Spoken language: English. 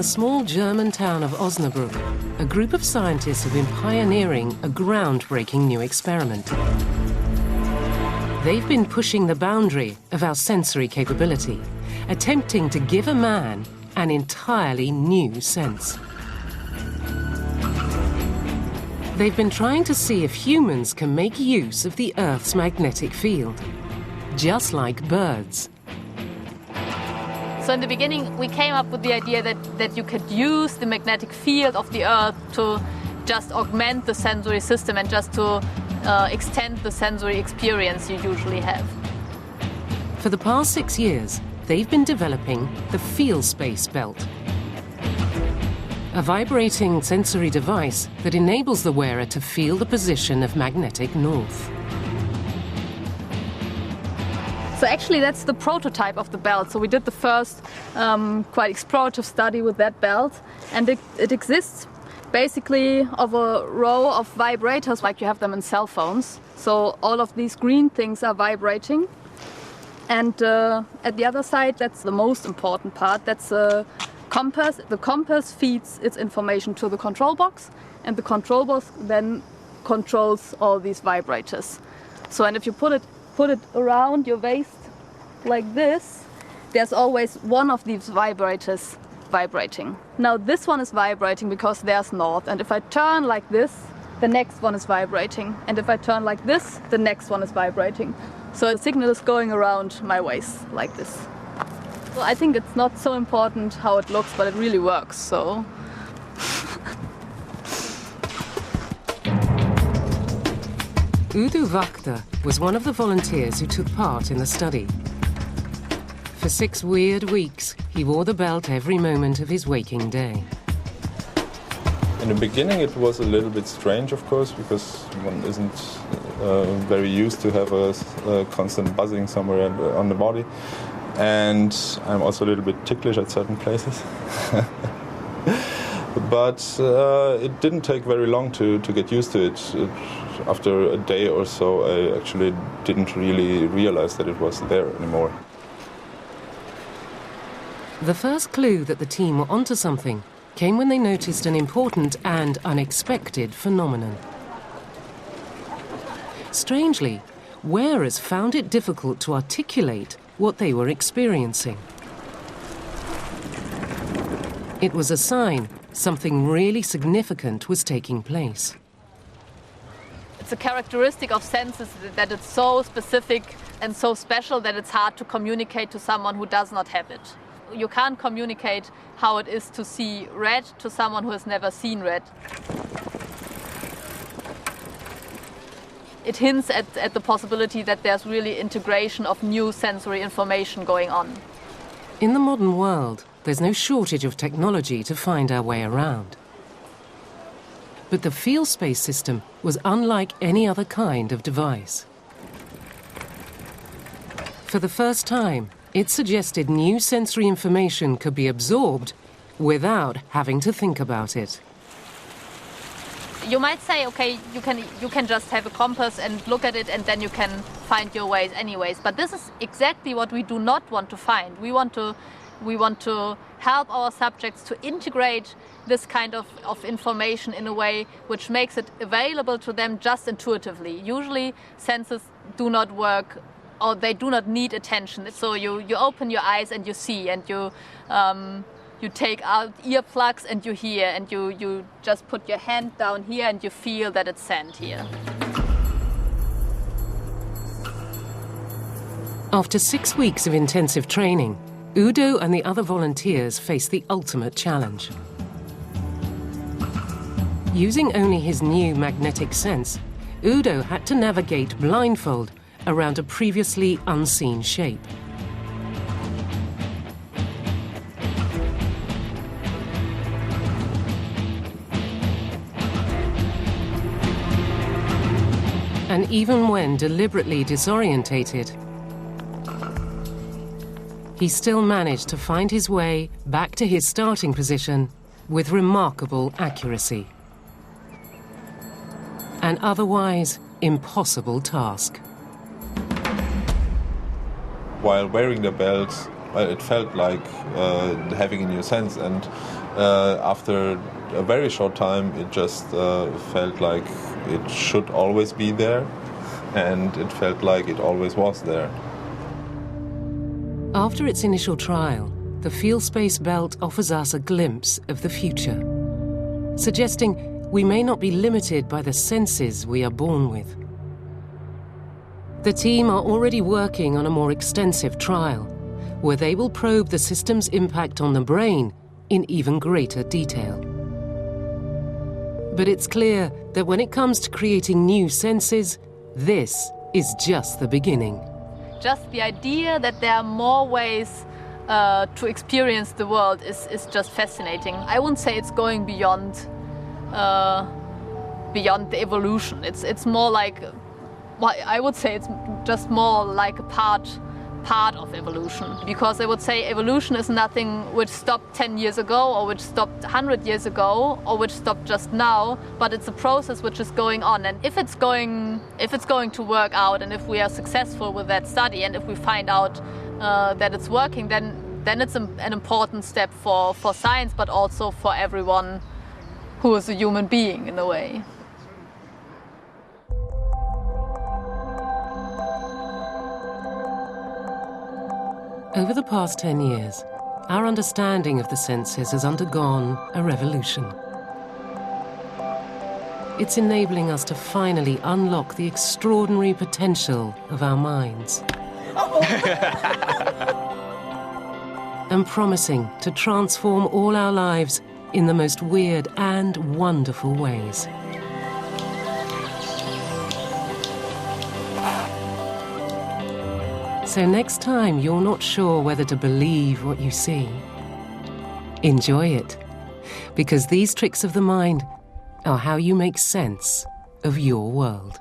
the small German town of Osnabrück, a group of scientists have been pioneering a groundbreaking new experiment. They've been pushing the boundary of our sensory capability, attempting to give a man an entirely new sense. They've been trying to see if humans can make use of the Earth's magnetic field, just like birds. So in the beginning, we came up with the idea that you could use the magnetic field of the Earth to just augment the sensory system and just to extend the sensory experience you usually have. For the past 6 years, they've been developing the FeelSpace Belt, a vibrating sensory device that enables the wearer to feel the position of magnetic north. So actually that's the prototype of the belt. So we did the first quite explorative study with that belt, and it exists basically of a row of vibrators like you have them in cell phones. So all of these green things are vibrating. And at the other side, that's the most important part, that's a compass. The compass feeds its information to the control box, and the control box then controls all these vibrators. So, and if you put it around your waist like this, there's always one of these vibrators vibrating. Now this one is vibrating because there's north, and if I turn like this, the next one is vibrating, and if I turn like this, the next one is vibrating. So the signal is going around my waist like this. Well, I think it's not so important how it looks, but it really works, so. Udo Wachter was one of the volunteers who took part in the study. For 6 weird weeks, he wore the belt every moment of his waking day. In the beginning it was a little bit strange, of course, because one isn't very used to have a constant buzzing somewhere on the body. And I'm also a little bit ticklish at certain places. But it didn't take very long to get used to it. After a day or so, I actually didn't really realize that it was there anymore. The first clue that the team were onto something came when they noticed an important and unexpected phenomenon. Strangely, wearers found it difficult to articulate what they were experiencing. It was a sign something really significant was taking place. It's a characteristic of senses that it's so specific and so special that it's hard to communicate to someone who does not have it. You can't communicate how it is to see red to someone who has never seen red. It hints at the possibility that there's really integration of new sensory information going on. In the modern world, there's no shortage of technology to find our way around. But the FeelSpace system was unlike any other kind of device. For the first time, it suggested new sensory information could be absorbed without having to think about it. You might say, okay, you can just have a compass and look at it and then you can find your ways anyways. But this is exactly what we do not want to find. We want to help our subjects to integrate this kind of information in a way which makes it available to them just intuitively. Usually senses do not work, or they do not need attention. So you open your eyes and you see, and you take out earplugs and you hear, and you just put your hand down here and you feel that it's sand here. After 6 weeks of intensive training, Udo and the other volunteers faced the ultimate challenge. Using only his new magnetic sense, Udo had to navigate blindfold around a previously unseen shape. And even when deliberately disorientated, he still managed to find his way back to his starting position with remarkable accuracy. An otherwise impossible task. While wearing the belt, it felt like having a new sense, and after a very short time it just felt like it should always be there, and it felt like it always was there. After its initial trial, the Feel Space Belt offers us a glimpse of the future, suggesting we may not be limited by the senses we are born with. The team are already working on a more extensive trial, where they will probe the system's impact on the brain in even greater detail. But it's clear that when it comes to creating new senses, this is just the beginning. Just the idea that there are more ways to experience the world is just fascinating. I wouldn't say it's going beyond the evolution. It's more like, well, I would say it's just more like a part of evolution, because I would say evolution is nothing which stopped 10 years ago or which stopped 100 years ago or which stopped just now, but it's a process which is going on. And if it's going to work out, and if we are successful with that study, and if we find out that it's working, then it's an important step for science, but also for everyone who is a human being in a way. Over the past 10 years, our understanding of the senses has undergone a revolution. It's enabling us to finally unlock the extraordinary potential of our minds. And promising to transform all our lives in the most weird and wonderful ways. So next time you're not sure whether to believe what you see, enjoy it, because these tricks of the mind are how you make sense of your world.